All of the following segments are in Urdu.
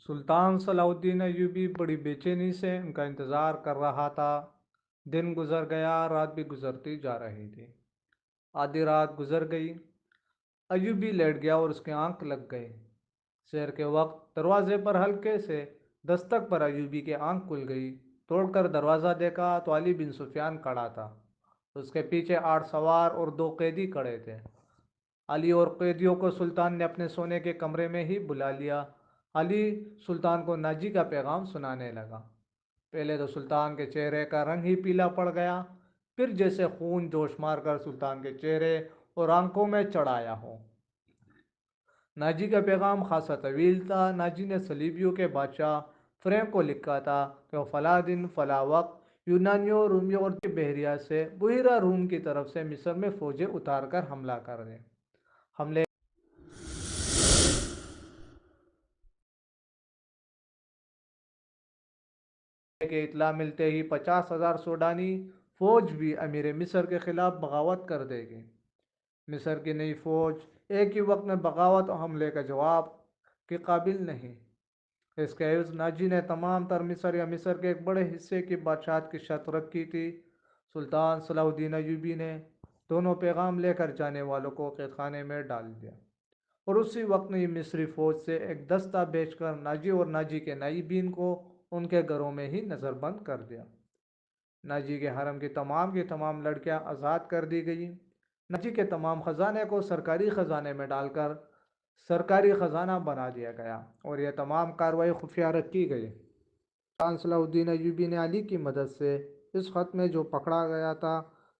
سلطان صلاح الدین ایوبی بڑی بے چینی سے ان کا انتظار کر رہا تھا۔ دن گزر گیا، رات بھی گزرتی جا رہی تھی۔ آدھی رات گزر گئی، ایوبی لیٹ گیا اور اس کے آنکھ لگ گئے۔ سحر کے وقت دروازے پر ہلکے سے دستک پر ایوبی کے آنکھ کھل گئی۔ توڑ کر دروازہ دیکھا تو علی بن سفیان کھڑا تھا۔ اس کے پیچھے 8 سوار اور 2 قیدی کھڑے تھے۔ علی اور قیدیوں کو سلطان نے اپنے سونے کے کمرے میں ہی بلا لیا۔ علی سلطان کو ناجی کا پیغام سنانے لگا۔ پہلے تو سلطان کے چہرے کا رنگ ہی پیلا پڑ گیا، پھر جیسے خون جوش مار کر سلطان کے چہرے اور آنکھوں میں چڑھ آیا ہو۔ ناجی کا پیغام خاصا طویل تھا۔ ناجی نے صلیبیوں کے بادشاہ فرینک کو لکھا تھا کہ وہ فلاں دن فلاں وقت یونانیوں، رومیوں اور بحریہ سے بحیرہ روم کی طرف سے مصر میں فوجیں اتار کر حملہ کر دیں۔ حملے کی اطلاع ملتے ہی 50,000 سوڈانی فوج بھی امیر مصر کے خلاف بغاوت کر دے گی۔ مصر کی نئی فوج ایک ہی وقت میں بغاوت اور حملے کا جواب کے قابل نہیں۔ اس کے عوض ناجی نے تمام تر مصر یا مصر کے ایک بڑے حصے کی بادشاہت کی شرط رکھی تھی۔ سلطان صلاح الدین ایوبی نے دونوں پیغام لے کر جانے والوں کو قید خانے میں ڈال دیا اور اسی وقت میں مصری فوج سے ایک دستہ بھیج کر ناجی اور ناجی کے نائبین کو ان کے گھروں میں ہی نظر بند کر دیا۔ ناجی کے حرم کی تمام لڑکیاں آزاد کر دی گئیں۔ ناجی کے تمام خزانے کو سرکاری خزانے میں ڈال کر سرکاری خزانہ بنا دیا گیا اور یہ تمام کارروائی خفیہ رکھی گئی۔ سلطان صلاح الدین ایوبی نے علی کی مدد سے اس خط میں جو پکڑا گیا تھا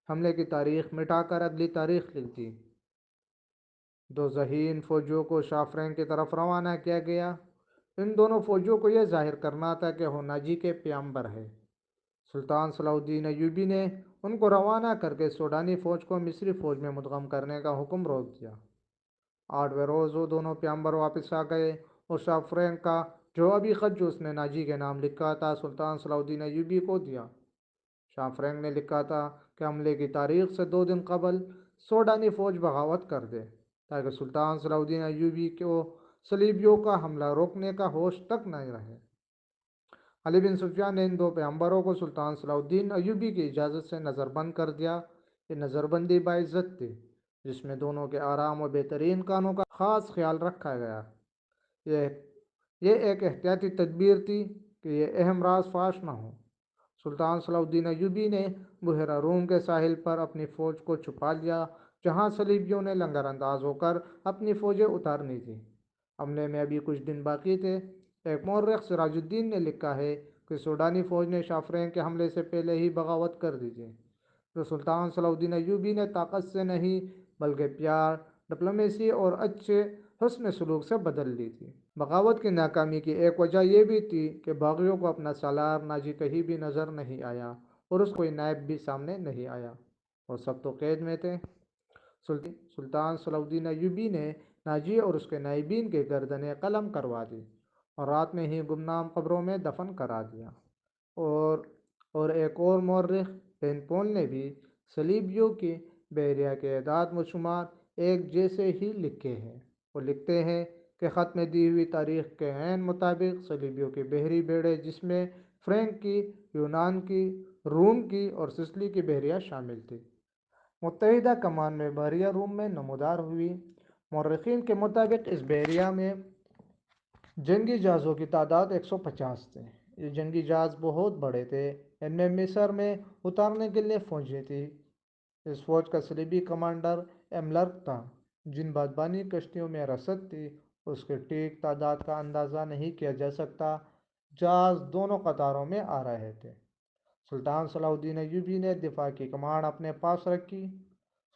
حملے کی تاریخ مٹا کر اگلی تاریخ لکھ دی۔ 2 ذہین فوجیوں کو شاہ فرینک کی طرف روانہ کیا گیا۔ ان دونوں فوجیوں کو یہ ظاہر کرنا تھا کہ وہ ناجی کے پیامبر ہیں۔ سلطان صلاح الدین ایوبی نے ان کو روانہ کر کے سوڈانی فوج کو مصری فوج میں مدغم کرنے کا حکم روک دیا۔ 8ویں روز وہ دونوں پیامبر واپس آ گئے اور شاہ فرینک کا جوابی خط جو اس نے ناجی کے نام لکھا تھا سلطان صلاح الدین ایوبی کو دیا۔ شاہ فرینک نے لکھا تھا کہ حملے کی تاریخ سے 2 دن قبل سوڈانی فوج بغاوت کر دے تاکہ سلطان صلاح الدین ایوبی کو صلیبیوں کا حملہ روکنے کا ہوش تک نہ رہے۔ علی بن سفیان نے ان 2 پیغمبروں کو سلطان صلاح الدین ایوبی کی اجازت سے نظر بند کر دیا۔ یہ نظر بندی باعزت تھی، جس میں دونوں کے آرام و بہترین کاموں کا خاص خیال رکھا گیا۔ یہ یہ ایک احتیاطی تدبیر تھی کہ یہ اہم راز فاش نہ ہو۔ سلطان صلاح الدین ایوبی نے بحیرہ روم کے ساحل پر اپنی فوج کو چھپا لیا، جہاں صلیبیوں نے لنگر انداز ہو کر اپنی فوجیں اتارنی تھیں۔ حملے میں ابھی کچھ دن باقی تھے۔ ایک مورخ سراج الدین نے لکھا ہے کہ سوڈانی فوج نے شاہ فرینک کے حملے سے پہلے ہی بغاوت کر دی تھی، جو سلطان صلاح الدین ایوبی نے طاقت سے نہیں بلکہ پیار، ڈپلومیسی اور اچھے حسن سلوک سے بدل لی تھی۔ بغاوت کی ناکامی کی ایک وجہ یہ بھی تھی کہ باغیوں کو اپنا سالار ناجی کہیں بھی نظر نہیں آیا اور اس کوئی نائب بھی سامنے نہیں آیا اور سب تو قید میں تھے۔ سلطان صلاح الدین ایوبی نے ناجی اور اس کے نائبین کی گردنیں قلم کروا دی اور رات میں ہی گمنام قبروں میں دفن کرا دیا۔ اور ایک اور مورخ بین پول نے بھی صلیبیوں کی بحریہ کے اعداد و شمار ایک جیسے ہی لکھے ہیں۔ وہ لکھتے ہیں کہ خط میں دی ہوئی تاریخ کے عین مطابق صلیبیوں کی بحری بیڑے، جس میں فرینک کی، یونان کی، روم کی اور سسلی کی بحریہ شامل تھی، متحدہ کمان میں بحریہ روم میں نمودار ہوئی۔ مورخین کے مطابق اس بحریہ میں جنگی جہازوں کی تعداد 150 تھے۔ یہ جنگی جہاز بہت بڑے تھے۔ ان میں مصر میں اتارنے کے لیے فوجیں تھیں۔ اس فوج کا صلیبی کمانڈر ایملرک تھا۔ جن بادبانی کشتیوں میں رسد تھی اس کی ٹھیک تعداد کا اندازہ نہیں کیا جا سکتا۔ جہاز دونوں قطاروں میں آ رہے تھے۔ سلطان صلاح الدین ایوبی نے دفاع کی کمان اپنے پاس رکھی۔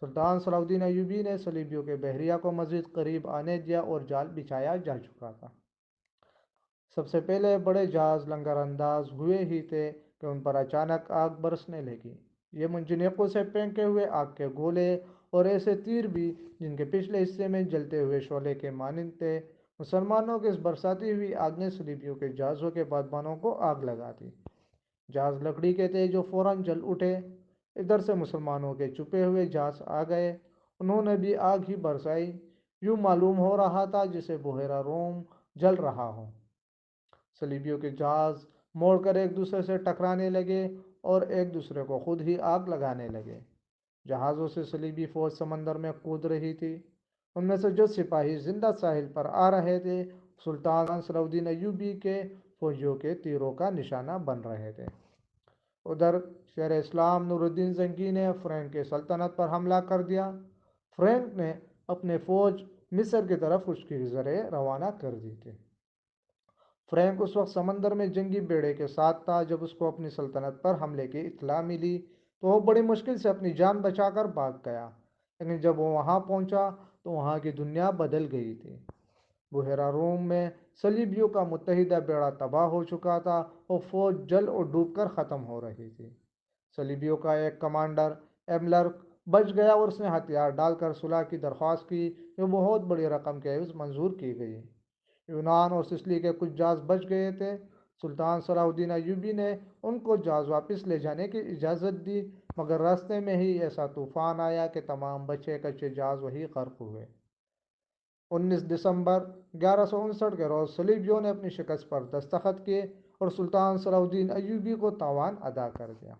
سلطان صلاح الدین ایوبی نے صلیبیوں کے بحریہ کو مزید قریب آنے دیا اور جال بچھایا جا چکا تھا۔ سب سے پہلے بڑے جہاز لنگر انداز ہوئے ہی تھے کہ ان پر اچانک آگ برسنے لگی۔ یہ منجنیقوں سے پھینکے ہوئے آگ کے گولے اور ایسے تیر بھی جن کے پچھلے حصے میں جلتے ہوئے شعلے کے مانند تھے۔ مسلمانوں کی اس برساتی ہوئی آگ نے صلیبیوں کے جہازوں کے بادبانوں کو آگ لگا دی۔ جہاز لکڑی کے تھے جو فوراً جل اٹھے۔ ادھر سے مسلمانوں کے چھپے ہوئے جہاز آ گئے، انہوں نے بھی آگ ہی برسائی۔ یوں معلوم ہو رہا تھا جیسے بحیرہ روم جل رہا ہو۔ صلیبیوں کے جہاز موڑ کر ایک دوسرے سے ٹکرانے لگے اور ایک دوسرے کو خود ہی آگ لگانے لگے۔ جہازوں سے صلیبی فوج سمندر میں کود رہی تھی۔ ان میں سے جو سپاہی زندہ ساحل پر آ رہے تھے سلطان صلاح الدین ایوبی کے فوجیوں کے تیروں کا نشانہ بن رہے تھے۔ ادھر شہر اسلام نور الدین زنگی نے فرینک کی سلطنت پر حملہ کر دیا۔ فرینک نے اپنے فوج مصر کی طرف خشکی کے ذریعے روانہ کر دی تھی۔ فرینک اس وقت سمندر میں جنگی بیڑے کے ساتھ تھا۔ جب اس کو اپنی سلطنت پر حملے کی اطلاع ملی تو وہ بڑی مشکل سے اپنی جان بچا کر بھاگ گیا، لیکن جب وہ وہاں پہنچا تو وہاں کی دنیا بدل گئی تھی۔ بحیرہ روم میں صلیبیوں کا متحدہ بیڑا تباہ ہو چکا تھا اور فوج جل اور ڈوب کر ختم ہو رہی تھی۔ صلیبیوں کا ایک کمانڈر ایملرک بچ گیا اور اس نے ہتھیار ڈال کر صلح کی درخواست کی جو بہت بڑی رقم کے عوض منظور کی گئی۔ یونان اور سسلی کے کچھ جہاز بچ گئے تھے۔ سلطان صلاح الدین ایوبی نے ان کو جہاز واپس لے جانے کی اجازت دی، مگر راستے میں ہی ایسا طوفان آیا کہ تمام بچے کچے جہاز وہی غرق ہوئے۔ 19 دسمبر 1159 کے روز صلیبیوں نے اپنی شکست پر دستخط کیے اور سلطان صلاح الدین ایوبی کو تاوان ادا کر دیا۔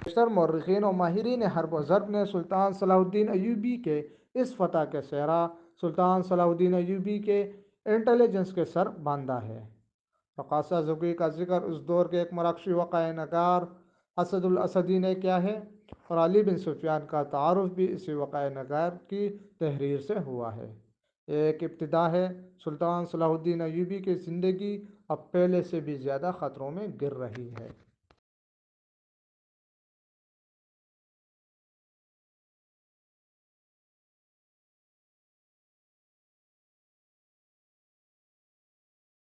بیشتر مورخین و ماہرین حرب و ضرب نے سلطان صلاح الدین ایوبی کے اس فتح کے سہرا سلطان صلاح الدین ایوبی کے انٹیلیجنس کے سر باندھا ہے۔ رقاصہ زوگی کا ذکر اس دور کے ایک مراکشی وقائع نگار اسد الاسدی نے کیا ہے، اور علی بن سفیان کا تعارف بھی اسی وقائع نگار کی تحریر سے ہوا ہے۔ یہ ایک ابتدا ہے۔ سلطان صلاح الدین ایوبی کی زندگی اب پہلے سے بھی زیادہ خطروں میں گر رہی ہے۔